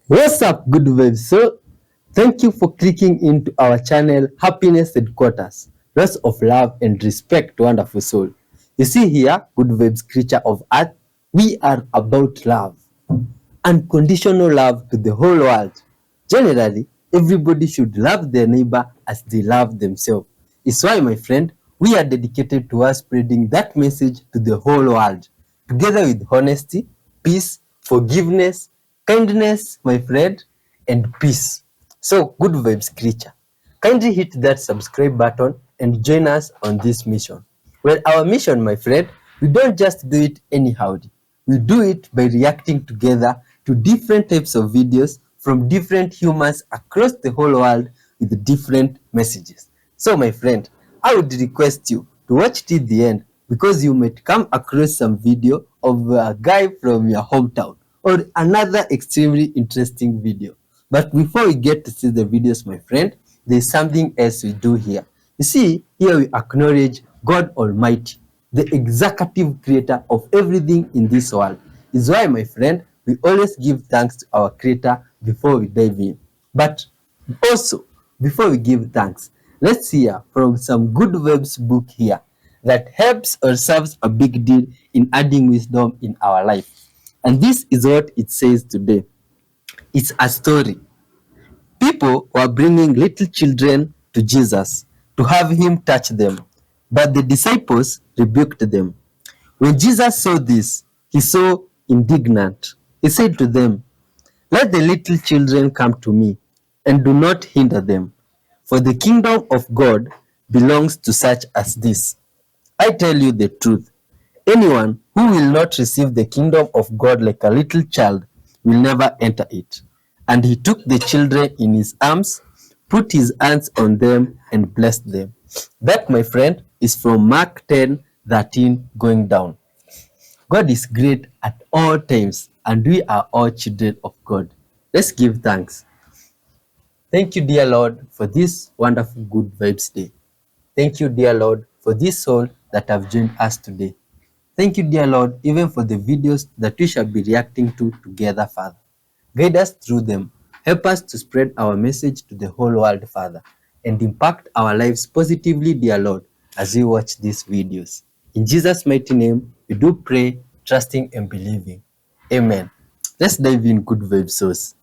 What's up, good vibes? So, thank you for clicking into our channel, Happiness Headquarters. Lots of love and respect, wonderful soul. You see here, good vibes, creature of earth, we are about love, unconditional love to the whole world. Generally, everybody should love their neighbor as they love themselves. It's why, my friend, we are dedicated to us spreading that message to the whole world, together with honesty, peace, forgiveness, kindness, my friend, and peace. So, good vibes, creature. Kindly hit that subscribe button and join us on this mission. Well, our mission, my friend, we don't just do it anyhow. We do it by reacting together to different types of videos from different humans across the whole world with different messages. So, my friend, I would request you to watch till the end because you might come across some video of a guy from your hometown or another extremely interesting video. But before we get to see the videos, my friend, there's something else we do here. You see, here we acknowledge God Almighty, the executive creator of everything in this world. Is why, my friend, we always give thanks to our creator before we dive in. But also, before we give thanks, let's hear from some good verbs book here that helps or serves a big deal in adding wisdom in our life. And this is what it says today. It's a story. People were bringing little children to Jesus to have him touch them, but the disciples rebuked them. When Jesus saw this, he so indignant. He said to them, "Let the little children come to me, and do not hinder them, for the kingdom of God belongs to such as this. I tell you the truth. Anyone who will not receive the kingdom of God like a little child will never enter it." And he took the children in his arms, put his hands on them, and blessed them. That, my friend, is from Mark 10:13 going down. God is great at all times, and we are all children of God. Let's give thanks. Thank you, dear Lord, for this wonderful good vibes day. Thank you, dear Lord, for this soul that have joined us today. Thank you, dear Lord, even for the videos that we shall be reacting to together, Father. Guide us through them. Help us to spread our message to the whole world, Father, and impact our lives positively, dear Lord, as we watch these videos. In Jesus' mighty name, we do pray, trusting and believing. Amen. Let's dive in, good vibe sauce.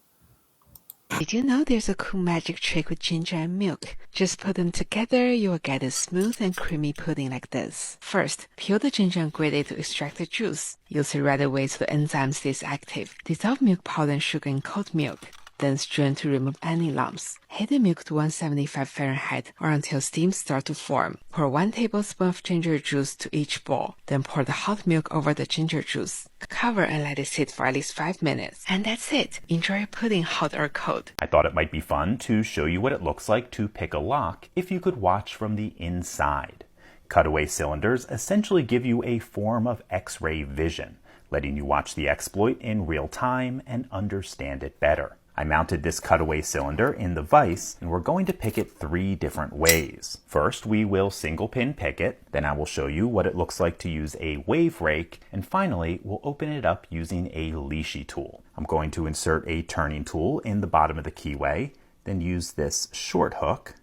Did you know there's a cool magic trick with ginger and milk? Just put them together, you will get a smooth and creamy pudding like this. First, peel the ginger and grate it to extract the juice. Use it right away so the enzyme stays active. Dissolve milk powder and sugar in cold milk. Then strain to remove any lumps. Heat the milk to 175 Fahrenheit or until steam starts to form. Pour 1 tablespoon of ginger juice to each bowl. Then pour the hot milk over the ginger juice. Cover and let it sit for at least 5 minutes. And that's it. Enjoy your pudding hot or cold. I thought it might be fun to show you what it looks like to pick a lock if you could watch from the inside. Cutaway cylinders essentially give you a form of X-ray vision, letting you watch the exploit in real time and understand it better. I mounted this cutaway cylinder in the vise, and we're going to pick it 3 different ways. First, we will single pin pick it, then I will show you what it looks like to use a wave rake, and finally, we'll open it up using a leashy tool. I'm going to insert a turning tool in the bottom of the keyway, then use this short hook,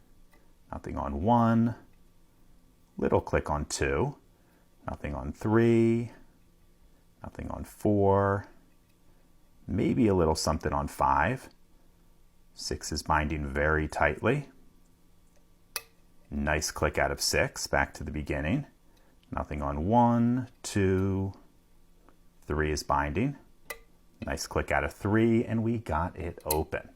nothing on 1, little click on 2, nothing on 3, nothing on 4, maybe a little something on 5. 6 is binding very tightly. Nice click out of 6, back to the beginning. Nothing on 1, 2, 3 is binding. Nice click out of 3, and we got it open.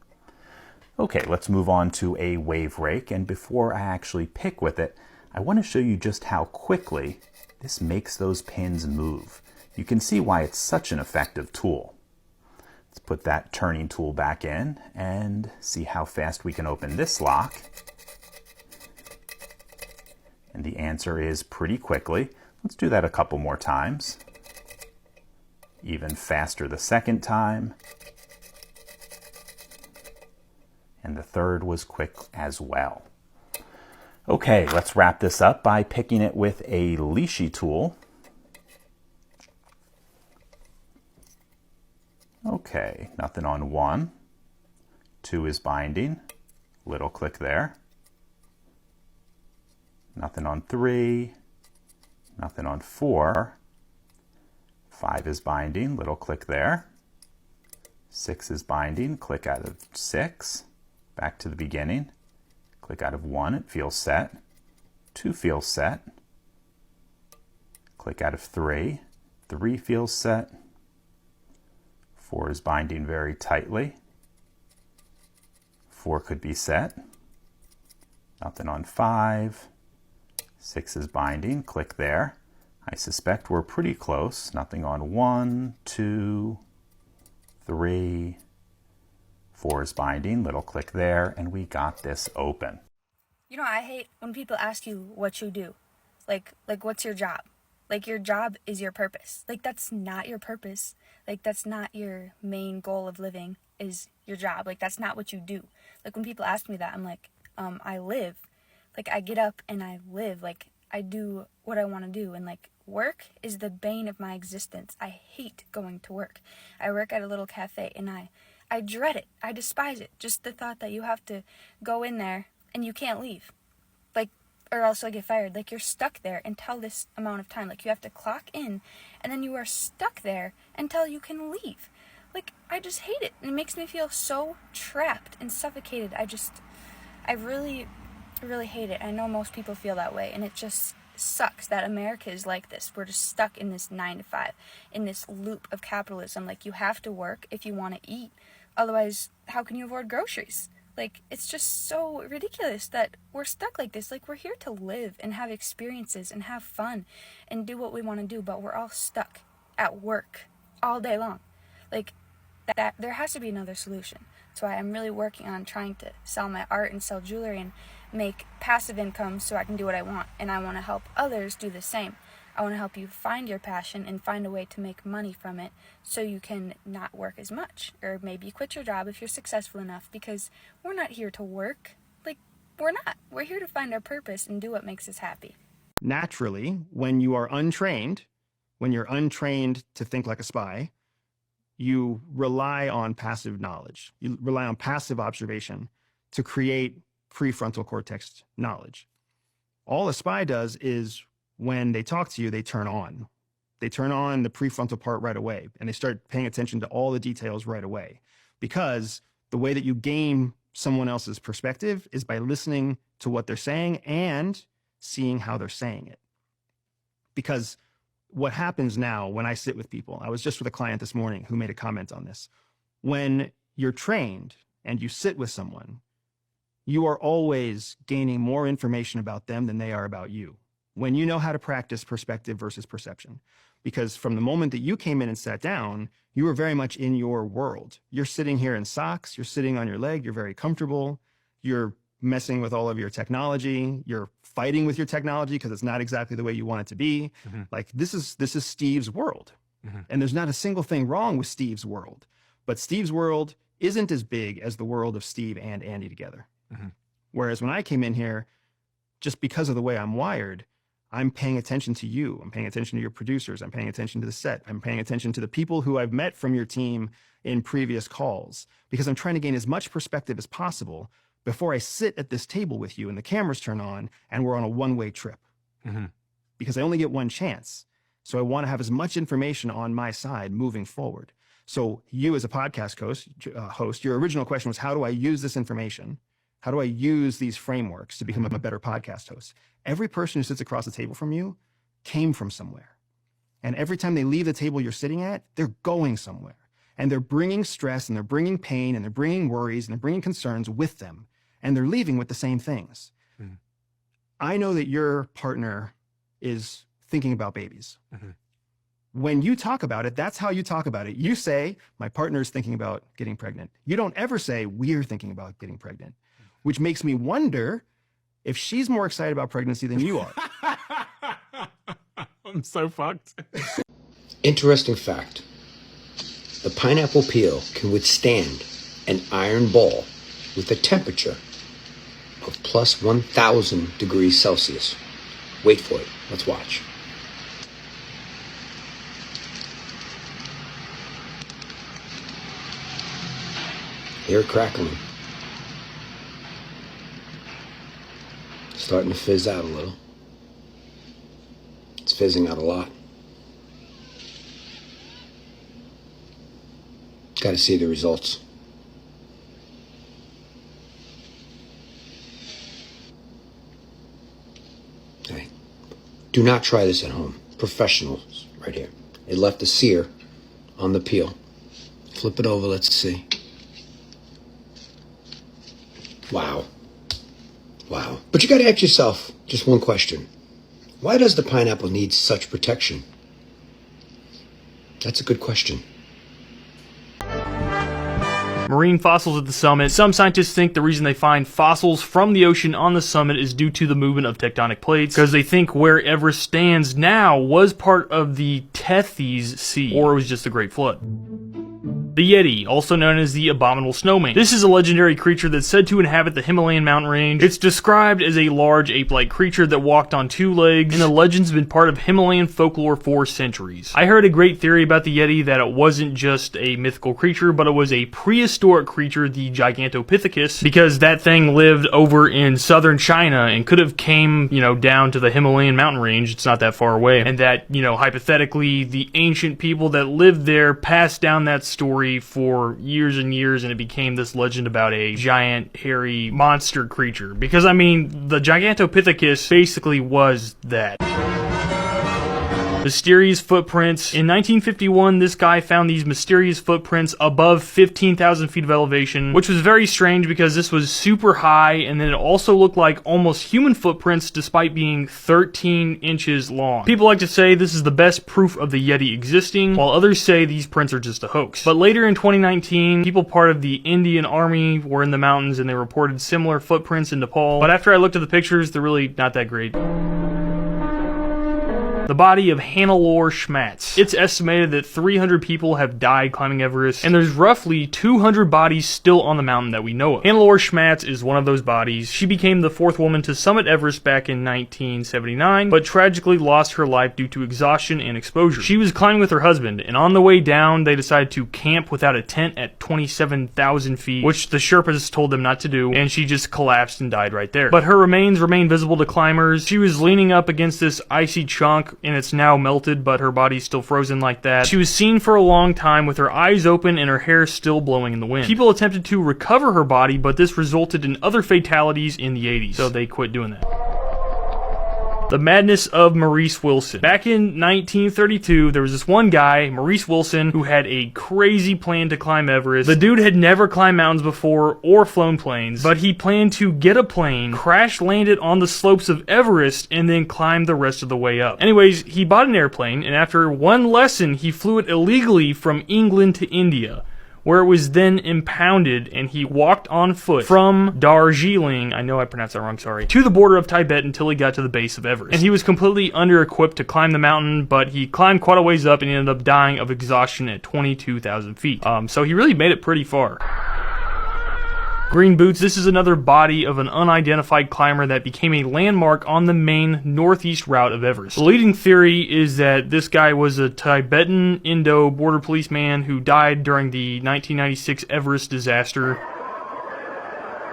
Okay, let's move on to a wave rake, and before I actually pick with it, I want to show you just how quickly this makes those pins move. You can see why it's such an effective tool. Let's put that turning tool back in and see how fast we can open this lock. And the answer is pretty quickly. Let's do that a couple more times. Even faster the second time. And the third was quick as well. Okay, let's wrap this up by picking it with a leashy tool. Okay, nothing on 1, 2 is binding, little click there. Nothing on 3, nothing on 4. 5 is binding, little click there. 6 is binding, click out of 6, back to the beginning. Click out of 1, it feels set. 2 feels set. Click out of 3, 3 feels set. 4 is binding very tightly. 4 could be set. Nothing on 5. 6 is binding, click there. I suspect we're pretty close. Nothing on 1, 2, 3, 4 is binding, little click there, and we got this open. You know, I hate when people ask you what you do. Like what's your job? Like, your job is your purpose. Like, that's not your purpose. Like, that's not your main goal of living, is your job. Like, that's not what you do. Like, when people ask me that, I'm like, I live. Like, I get up and I live. Like, I do what I want to do. And, like, work is the bane of my existence. I hate going to work. I work at a little cafe, and I dread it. I despise it. Just the thought that you have to go in there and you can't leave. Like, or else you'll get fired. Like, you're stuck there until this amount of time. Like, you have to clock in, and then you are stuck there until you can leave. Like, I just hate it. And it makes me feel so trapped and suffocated. I really, really hate it. I know most people feel that way, and it just sucks that America is like this. We're just stuck in this 9 to 5, in this loop of capitalism. Like, you have to work if you want to eat. Otherwise, how can you afford groceries? Like, it's just so ridiculous that we're stuck like this. Like, we're here to live and have experiences and have fun and do what we want to do, but we're all stuck at work all day long. Like, that there has to be another solution. So I'm really working on trying to sell my art and sell jewelry and make passive income so I can do what I want. And I want to help others do the same. I want to help you find your passion and find a way to make money from it so you can not work as much. Or maybe quit your job if you're successful enough, because we're not here to work. Like, we're not. We're here to find our purpose and do what makes us happy. Naturally, when you are untrained, when you're untrained to think like a spy, you rely on passive knowledge. You rely on passive observation to create prefrontal cortex knowledge. All a spy does is, when they talk to you, they turn on. They turn on the prefrontal part right away, and they start paying attention to all the details right away. Because the way that you gain someone else's perspective is by listening to what they're saying and seeing how they're saying it. Because what happens now when I sit with people, I was just with a client this morning who made a comment on this. When you're trained and you sit with someone, you are always gaining more information about them than they are about you, when you know how to practice perspective versus perception. Because from the moment that you came in and sat down, you were very much in your world. You're sitting here in socks, you're sitting on your leg, you're very comfortable, you're messing with all of your technology, you're fighting with your technology because it's not exactly the way you want it to be. Like, this is Steve's world. And there's not a single thing wrong with Steve's world. But Steve's world isn't as big as the world of Steve and Andy together. Whereas when I came in here, just because of the way I'm wired, I'm paying attention to you. I'm paying attention to your producers. I'm paying attention to the set. I'm paying attention to the people who I've met from your team in previous calls, because I'm trying to gain as much perspective as possible before I sit at this table with you and the cameras turn on and we're on a one-way trip. Because I only get one chance. So I want to have as much information on my side moving forward. So you, as a podcast host, your original question was, how do I use this information? How do I use these frameworks to become a better podcast host? Every person who sits across the table from you came from somewhere. And every time they leave the table you're sitting at, they're going somewhere. And they're bringing stress, and they're bringing pain, and they're bringing worries, and they're bringing concerns with them. And they're leaving with the same things. I know that your partner is thinking about babies. When you talk about it, that's how you talk about it. You say, my partner is thinking about getting pregnant. You don't ever say, we're thinking about getting pregnant, which makes me wonder if she's more excited about pregnancy than you are. I'm so fucked. Interesting fact. The pineapple peel can withstand an iron ball with a temperature of plus 1,000 degrees Celsius. Wait for it. Let's watch. They're crackling. Starting to fizz out a little. It's fizzing out a lot. Got to see the results. Okay. Do not try this at home. Professionals right here. They left a sear on the peel. Flip it over, let's see. Wow. Wow. But you got to ask yourself just one question. Why does the pineapple need such protection? That's a good question. Marine fossils at the summit. Some scientists think the reason they find fossils from the ocean on the summit is due to the movement of tectonic plates, because they think where Everest stands now was part of the Tethys Sea, or it was just a Great Flood. The Yeti, also known as the Abominable Snowman. This is a legendary creature that's said to inhabit the Himalayan mountain range. It's described as a large ape-like creature that walked on two legs, and the legend's been part of Himalayan folklore for centuries. I heard a great theory about the Yeti that it wasn't just a mythical creature, but it was a prehistoric creature, the Gigantopithecus, because that thing lived over in southern China and could have came, down to the Himalayan mountain range. It's not that far away. And that, hypothetically, the ancient people that lived there passed down that story for years and years, and it became this legend about a giant, hairy monster creature. Because, the Gigantopithecus basically was that. Mysterious footprints. In 1951, this guy found these mysterious footprints above 15,000 feet of elevation, which was very strange because this was super high, and then it also looked like almost human footprints despite being 13 inches long. People like to say this is the best proof of the Yeti existing, while others say these prints are just a hoax. But later in 2019, people part of the Indian Army were in the mountains and they reported similar footprints in Nepal. But after I looked at the pictures, they're really not that great. The body of Hannelore Schmatz. It's estimated that 300 people have died climbing Everest, and there's roughly 200 bodies still on the mountain that we know of. Hannelore Schmatz is one of those bodies. She became the fourth woman to summit Everest back in 1979, but tragically lost her life due to exhaustion and exposure. She was climbing with her husband, and on the way down, they decided to camp without a tent at 27,000 feet, which the Sherpas told them not to do, and she just collapsed and died right there. But her remains remain visible to climbers. She was leaning up against this icy chunk, and it's now melted, but her body's still frozen like that. She was seen for a long time with her eyes open and her hair still blowing in the wind. People attempted to recover her body, but this resulted in other fatalities in the 80s, so they quit doing that. The madness of Maurice Wilson. Back in 1932, there was this one guy, Maurice Wilson, who had a crazy plan to climb Everest. The dude had never climbed mountains before or flown planes, but he planned to get a plane, crash land it on the slopes of Everest, and then climb the rest of the way up. Anyways, he bought an airplane, and after one lesson, he flew it illegally from England to India, where it was then impounded, and he walked on foot from Darjeeling, I know I pronounced that wrong, sorry, to the border of Tibet until he got to the base of Everest. And he was completely under-equipped to climb the mountain, but he climbed quite a ways up and he ended up dying of exhaustion at 22,000 feet. So he really made it pretty far. Green Boots. This is another body of an unidentified climber that became a landmark on the main northeast route of Everest. The leading theory is that this guy was a Tibetan Indo border policeman who died during the 1996 Everest disaster.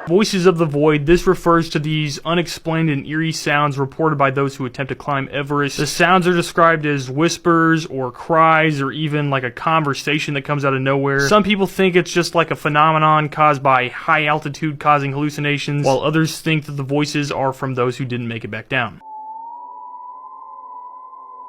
Voices of the Void. This refers to these unexplained and eerie sounds reported by those who attempt to climb Everest. The sounds are described as whispers or cries or even like a conversation that comes out of nowhere. Some people think it's just like a phenomenon caused by high altitude causing hallucinations, while others think that the voices are from those who didn't make it back down.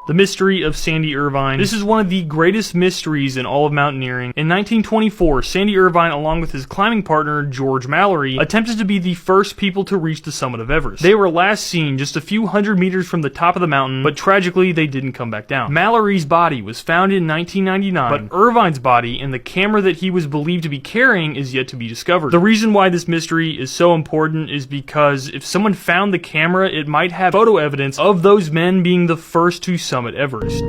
The mystery of Sandy Irvine. This is one of the greatest mysteries in all of mountaineering. In 1924, Sandy Irvine, along with his climbing partner, George Mallory, attempted to be the first people to reach the summit of Everest. They were last seen just a few hundred meters from the top of the mountain, but tragically, they didn't come back down. Mallory's body was found in 1999, but Irvine's body and the camera that he was believed to be carrying is yet to be discovered. The reason why this mystery is so important is because if someone found the camera, it might have photo evidence of those men being the first to summit Everest.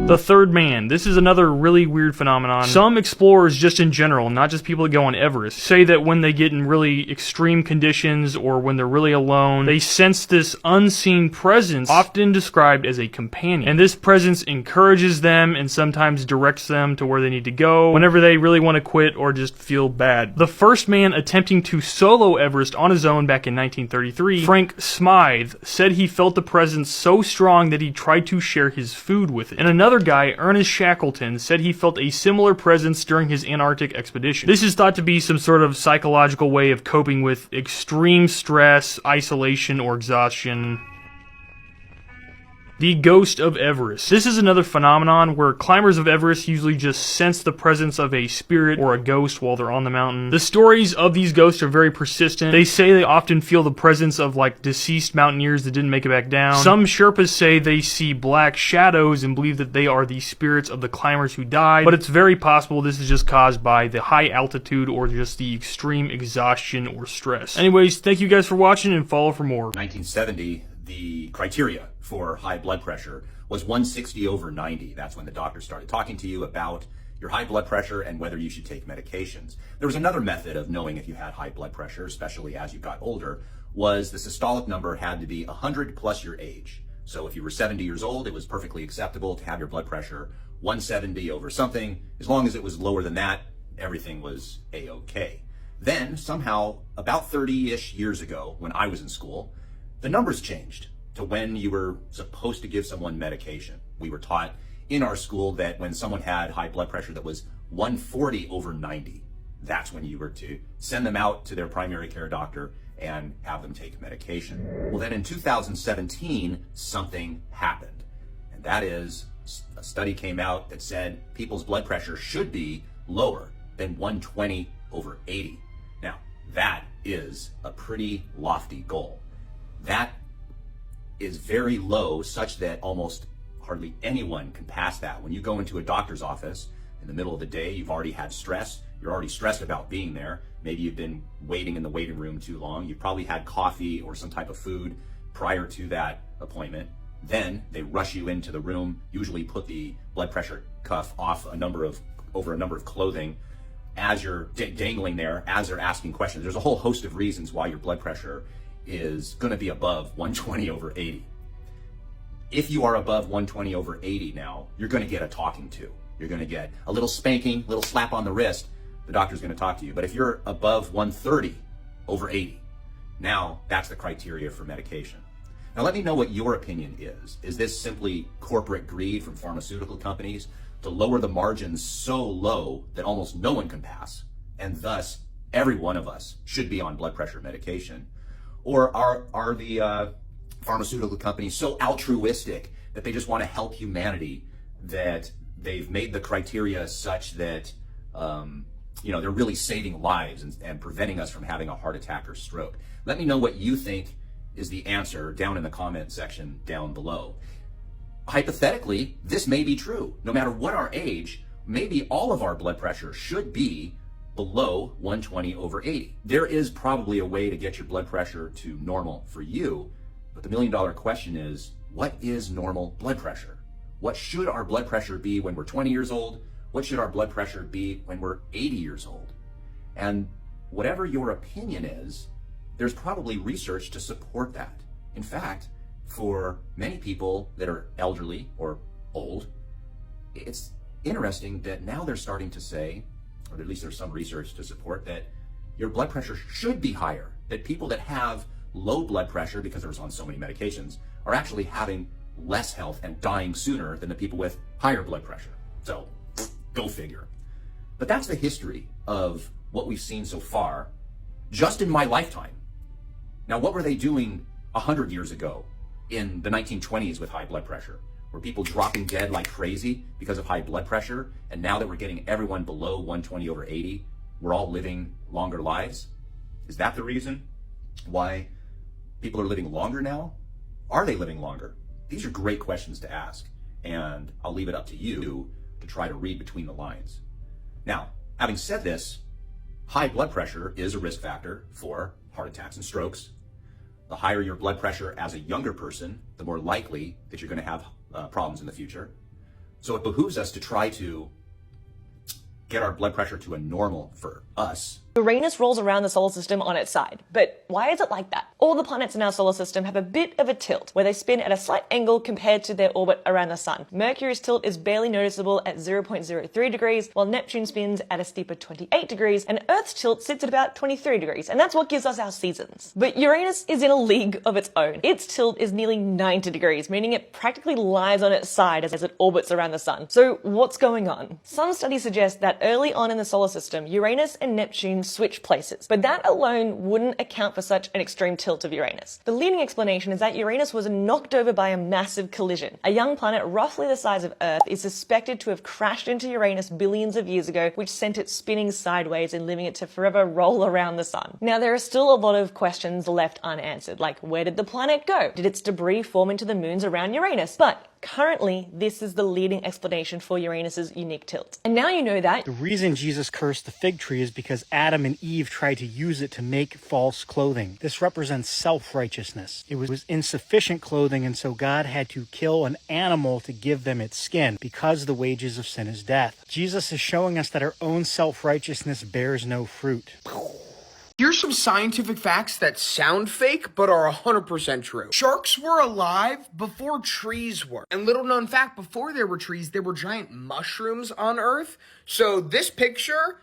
The third man. This is another really weird phenomenon. Some explorers, just in general, not just people that go on Everest, say that when they get in really extreme conditions or when they're really alone, they sense this unseen presence, often described as a companion. And this presence encourages them and sometimes directs them to where they need to go whenever they really want to quit or just feel bad. The first man attempting to solo Everest on his own back in 1933, Frank Smythe, said he felt the presence so strong that he tried to share his food with it. And another guy, Ernest Shackleton, said he felt a similar presence during his Antarctic expedition. This is thought to be some sort of psychological way of coping with extreme stress, isolation, or exhaustion. The ghost of Everest. This is another phenomenon where climbers of Everest usually just sense the presence of a spirit or a ghost while they're on the mountain. The stories of these ghosts are very persistent. They say they often feel the presence of like deceased mountaineers that didn't make it back down. Some Sherpas say they see black shadows and believe that they are the spirits of the climbers who died, but it's very possible this is just caused by the high altitude or just the extreme exhaustion or stress. Anyways, thank you guys for watching and follow for more. 1970, the criteria for high blood pressure was 160 over 90. That's when the doctor started talking to you about your high blood pressure and whether you should take medications. There was another method of knowing if you had high blood pressure, especially as you got older, was the systolic number had to be 100 plus your age. So if you were 70 years old, it was perfectly acceptable to have your blood pressure 170 over something. As long as it was lower than that, everything was a-okay. Then somehow, about 30-ish years ago, when I was in school, the numbers changed to when you were supposed to give someone medication. We were taught in our school that when someone had high blood pressure that was 140 over 90, that's when you were to send them out to their primary care doctor and have them take medication. Well, then in 2017, something happened. And that is, a study came out that said people's blood pressure should be lower than 120 over 80. Now, that is a pretty lofty goal. That is very low, such that almost hardly anyone can pass that. When you go into a doctor's office in the middle of the day, you've already had stress, you're already stressed about being there. Maybe you've been waiting in the waiting room too long. You've probably had coffee or some type of food prior to that appointment. Then they rush you into the room, usually put the blood pressure cuff off over a number of clothing as you're dangling there, as they're asking questions. There's a whole host of reasons why your blood pressure is going to be above 120 over 80. If you are above 120 over 80 now, you're going to get a talking to. You're going to get a little spanking, little slap on the wrist. The doctor's going to talk to you. But if you're above 130 over 80, now that's the criteria for medication. Now let me know what your opinion is. Is this simply corporate greed from pharmaceutical companies to lower the margins so low that almost no one can pass, and thus every one of us should be on blood pressure medication? Or are the pharmaceutical companies so altruistic that they just want to help humanity that they've made the criteria such that they're really saving lives and preventing us from having a heart attack or stroke? Let me know what you think is the answer down in the comment section down below. Hypothetically, this may be true. No matter what our age, maybe all of our blood pressure should be below 120 over 80. There is probably a way to get your blood pressure to normal for you, but the million-dollar question is, what is normal blood pressure? What should our blood pressure be when we're 20 years old? What should our blood pressure be when we're 80 years old? And whatever your opinion is, there's probably research to support that. In fact, for many people that are elderly or old, it's interesting that now they're starting to say, or at least there's some research to support, that your blood pressure should be higher, that people that have low blood pressure because they're on so many medications are actually having less health and dying sooner than the people with higher blood pressure. So, go figure. But that's the history of what we've seen so far, just in my lifetime. Now, what were they doing 100 years ago in the 1920s with high blood pressure? Were people dropping dead like crazy because of high blood pressure? And now that we're getting everyone below 120 over 80, we're all living longer lives? Is that the reason why people are living longer now? Are they living longer? These are great questions to ask, and I'll leave it up to you to try to read between the lines. Now, having said this, high blood pressure is a risk factor for heart attacks and strokes. The higher your blood pressure as a younger person, the more likely that you're going to have problems in the future. So it behooves us to try to get our blood pressure to a normal for us. Uranus rolls around the solar system on its side. But why is it like that? All the planets in our solar system have a bit of a tilt, where they spin at a slight angle compared to their orbit around the sun. Mercury's tilt is barely noticeable at 0.03 degrees, while Neptune spins at a steeper 28 degrees, and Earth's tilt sits at about 23 degrees, and that's what gives us our seasons. But Uranus is in a league of its own. Its tilt is nearly 90 degrees, meaning it practically lies on its side as it orbits around the sun. So what's going on? Some studies suggest that early on in the solar system, Uranus and Neptune switch places, but that alone wouldn't account for such an extreme tilt of Uranus. The leading explanation is that Uranus was knocked over by a massive collision. A young planet roughly the size of Earth is suspected to have crashed into Uranus billions of years ago, which sent it spinning sideways and leaving it to forever roll around the sun. Now, there are still a lot of questions left unanswered, like where did the planet go? Did its debris form into the moons around Uranus? But currently, this is the leading explanation for Uranus's unique tilt. And now you know that. The reason Jesus cursed the fig tree is because Adam and Eve tried to use it to make false clothing. This represents self-righteousness. It was insufficient clothing, and so God had to kill an animal to give them its skin, because the wages of sin is death. Jesus is showing us that our own self-righteousness bears no fruit. Here's some scientific facts that sound fake, but are 100% true. Sharks were alive before trees were. And little known fact, before there were trees, there were giant mushrooms on Earth. So this picture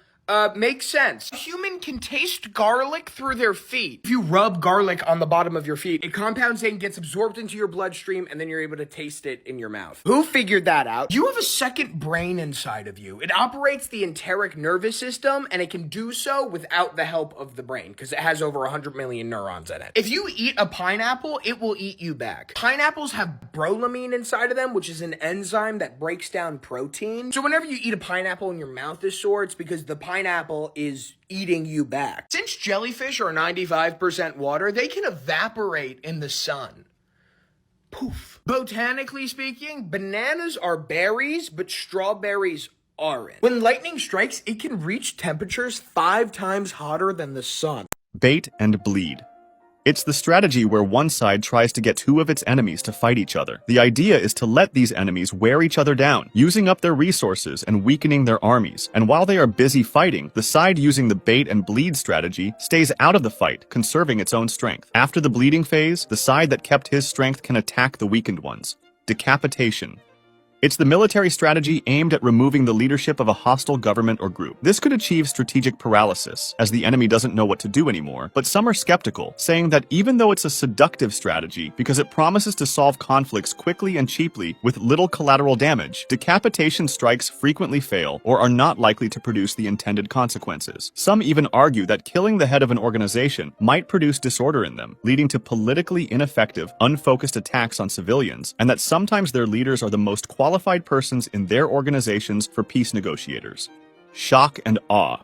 makes sense. A human can taste garlic through their feet. If you rub garlic on the bottom of your feet, it compounds and gets absorbed into your bloodstream, and then you're able to taste it in your mouth. Who figured that out? You have a second brain inside of you. It operates the enteric nervous system, and it can do so without the help of the brain, because it has over 100 million neurons in it. If you eat a pineapple, it will eat you back. Pineapples have brolamine inside of them, which is an enzyme that breaks down protein. So whenever you eat a pineapple and your mouth is sore, it's because the pineapple is eating you back. Since jellyfish are 95% water, they can evaporate in the sun. Poof. Botanically speaking, bananas are berries, but strawberries aren't. When lightning strikes, it can reach temperatures 5 times hotter than the sun. Bait and bleed. It's the strategy where one side tries to get 2 of its enemies to fight each other. The idea is to let these enemies wear each other down, using up their resources and weakening their armies. And while they are busy fighting, the side using the bait and bleed strategy stays out of the fight, conserving its own strength. After the bleeding phase, the side that kept his strength can attack the weakened ones. Decapitation. It's the military strategy aimed at removing the leadership of a hostile government or group. This could achieve strategic paralysis, as the enemy doesn't know what to do anymore, but some are skeptical, saying that even though it's a seductive strategy, because it promises to solve conflicts quickly and cheaply with little collateral damage, decapitation strikes frequently fail or are not likely to produce the intended consequences. Some even argue that killing the head of an organization might produce disorder in them, leading to politically ineffective, unfocused attacks on civilians, and that sometimes their leaders are the most qualified persons in their organizations for peace negotiators. Shock and awe.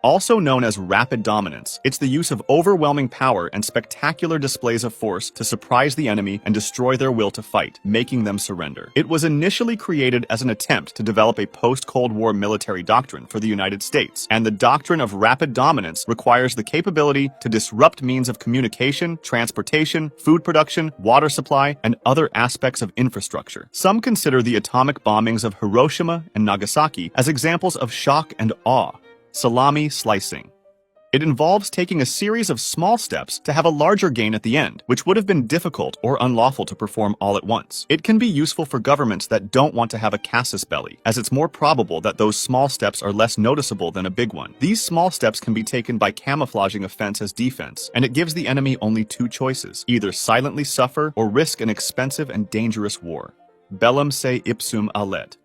Also known as rapid dominance, it's the use of overwhelming power and spectacular displays of force to surprise the enemy and destroy their will to fight, making them surrender. It was initially created as an attempt to develop a post-Cold War military doctrine for the United States, and the doctrine of rapid dominance requires the capability to disrupt means of communication, transportation, food production, water supply, and other aspects of infrastructure. Some consider the atomic bombings of Hiroshima and Nagasaki as examples of shock and awe. Salami slicing. It involves taking a series of small steps to have a larger gain at the end, which would have been difficult or unlawful to perform all at once. It can be useful for governments that don't want to have a casus belli, as it's more probable that those small steps are less noticeable than a big one. These small steps can be taken by camouflaging offense as defense, and it gives the enemy only 2 choices: either silently suffer or risk an expensive and dangerous war. Bellum se ipsum allet.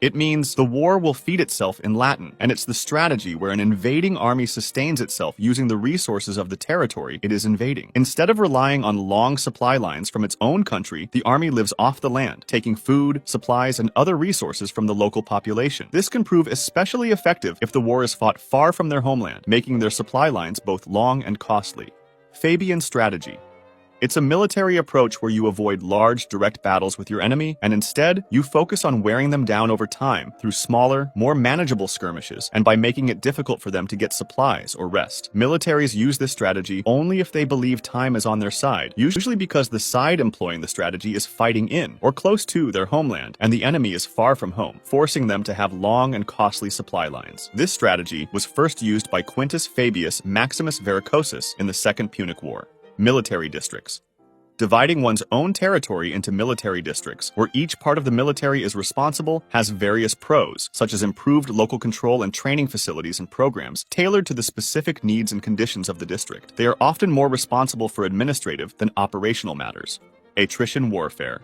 It means the war will feed itself in Latin, and it's the strategy where an invading army sustains itself using the resources of the territory it is invading. Instead of relying on long supply lines from its own country, the army lives off the land, taking food, supplies, and other resources from the local population. This can prove especially effective if the war is fought far from their homeland, making their supply lines both long and costly. Fabian strategy. It's a military approach where you avoid large, direct battles with your enemy, and instead, you focus on wearing them down over time through smaller, more manageable skirmishes, and by making it difficult for them to get supplies or rest. Militaries use this strategy only if they believe time is on their side, usually because the side employing the strategy is fighting in, or close to, their homeland, and the enemy is far from home, forcing them to have long and costly supply lines. This strategy was first used by Quintus Fabius Maximus Verrucosus in the Second Punic War. Military districts. Dividing one's own territory into military districts, where each part of the military is responsible, has various pros, such as improved local control and training facilities and programs tailored to the specific needs and conditions of the district. They are often more responsible for administrative than operational matters. Attrition warfare.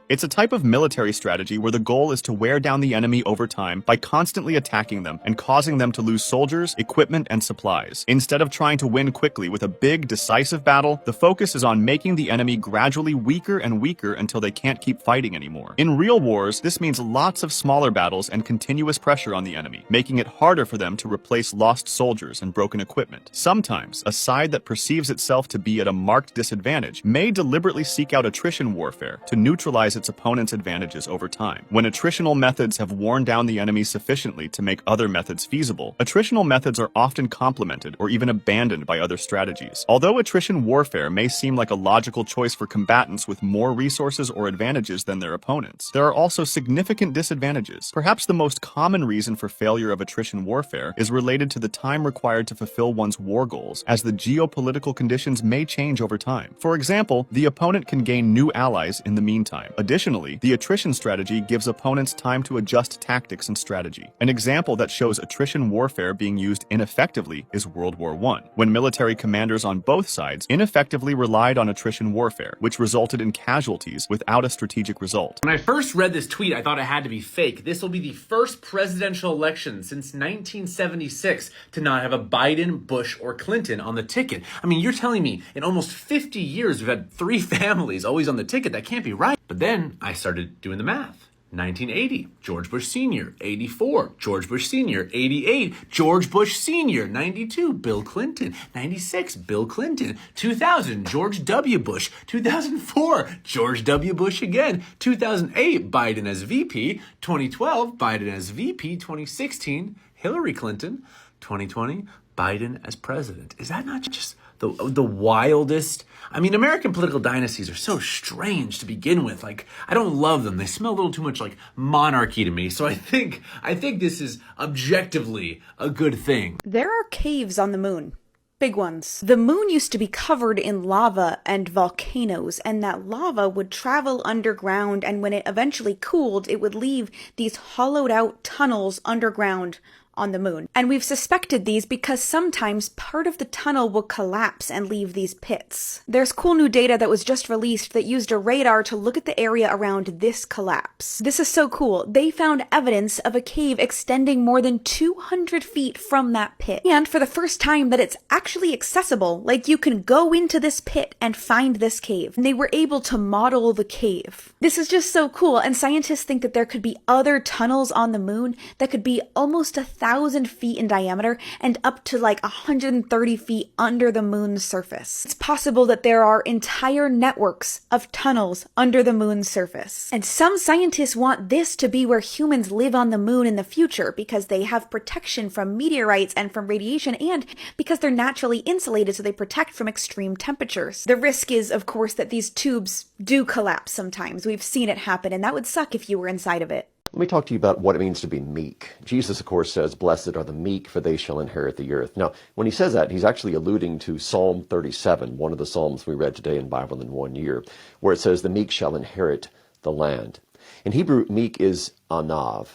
It's a type of military strategy where the goal is to wear down the enemy over time by constantly attacking them and causing them to lose soldiers, equipment, and supplies. Instead of trying to win quickly with a big, decisive battle, the focus is on making the enemy gradually weaker and weaker until they can't keep fighting anymore. In real wars, this means lots of smaller battles and continuous pressure on the enemy, making it harder for them to replace lost soldiers and broken equipment. Sometimes, a side that perceives itself to be at a marked disadvantage may deliberately seek out attrition warfare to neutralize its opponent's advantages over time. When attritional methods have worn down the enemy sufficiently to make other methods feasible, attritional methods are often complemented or even abandoned by other strategies. Although attrition warfare may seem like a logical choice for combatants with more resources or advantages than their opponents, there are also significant disadvantages. Perhaps the most common reason for failure of attrition warfare is related to the time required to fulfill one's war goals, as the geopolitical conditions may change over time. For example, the opponent can gain new allies in the meantime. Additionally, the attrition strategy gives opponents time to adjust tactics and strategy. An example that shows attrition warfare being used ineffectively is World War I, when military commanders on both sides ineffectively relied on attrition warfare, which resulted in casualties without a strategic result. When I first read this tweet, I thought it had to be fake. This will be the first presidential election since 1976 to not have a Biden, Bush, or Clinton on the ticket. I mean, you're telling me in almost 50 years we've had 3 families always on the ticket? That can't be right. But then I started doing the math. 1980, George Bush Sr., 84, George Bush Sr., 88, George Bush Sr., 92, Bill Clinton, 96, Bill Clinton, 2000, George W. Bush, 2004, George W. Bush again, 2008, Biden as VP, 2012, Biden as VP, 2016, Hillary Clinton, 2020, Biden as president. Is that not just the wildest? I mean, American political dynasties are so strange to begin with. Like, I don't love them. They smell a little too much like monarchy to me. So I think this is objectively a good thing. There are caves on the moon. Big ones. The moon used to be covered in lava and volcanoes, and that lava would travel underground, and when it eventually cooled, it would leave these hollowed out tunnels underground on the moon. And we've suspected these because sometimes part of the tunnel will collapse and leave these pits. There's cool new data that was just released that used a radar to look at the area around this collapse. This is so cool. They found evidence of a cave extending more than 200 feet from that pit. And for the first time that it's actually accessible, like you can go into this pit and find this cave. And they were able to model the cave. This is just so cool, and scientists think that there could be other tunnels on the moon that could be almost 1,000 feet in diameter and up to like 130 feet under the moon's surface. It's possible that there are entire networks of tunnels under the moon's surface. And some scientists want this to be where humans live on the moon in the future because they have protection from meteorites and from radiation, and because they're naturally insulated so they protect from extreme temperatures. The risk is, of course, that these tubes do collapse sometimes. We've seen it happen, and that would suck if you were inside of it. Let me talk to you about what it means to be meek. Jesus, of course, says, "Blessed are the meek, for they shall inherit the earth." Now, when he says that, he's actually alluding to Psalm 37, one of the Psalms we read today in Bible in 1 Year, where it says, "The meek shall inherit the land." In Hebrew, meek is anav.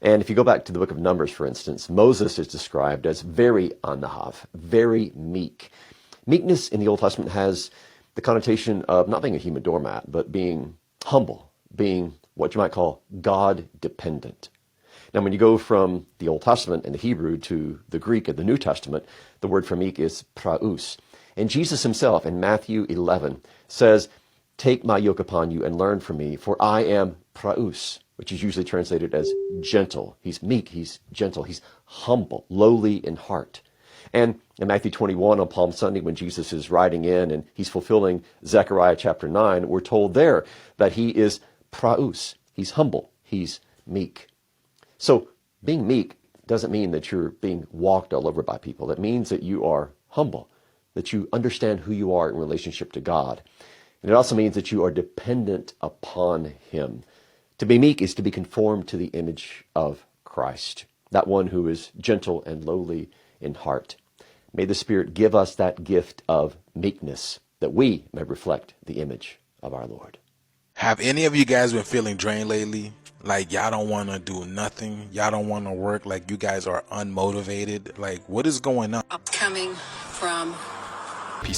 And if you go back to the book of Numbers, for instance, Moses is described as very anav, very meek. Meekness in the Old Testament has the connotation of not being a human doormat, but being humble, being what you might call God-dependent. Now, when you go from the Old Testament and the Hebrew to the Greek of the New Testament, the word for meek is praus. And Jesus himself in Matthew 11 says, "Take my yoke upon you and learn from me, for I am praus," which is usually translated as gentle. He's meek, he's gentle, he's humble, lowly in heart. And in Matthew 21 on Palm Sunday, when Jesus is riding in and he's fulfilling Zechariah chapter 9, we're told there that he is praus. He's humble. He's meek. So being meek doesn't mean that you're being walked all over by people. It means that you are humble, that you understand who you are in relationship to God. And it also means that you are dependent upon him. To be meek is to be conformed to the image of Christ, that one who is gentle and lowly in heart. May the Spirit give us that gift of meekness, that we may reflect the image of our Lord. Have any of you guys been feeling drained lately? Like y'all don't want to do nothing? Y'all don't want to work? Like you guys are unmotivated? Like what is going on? Coming from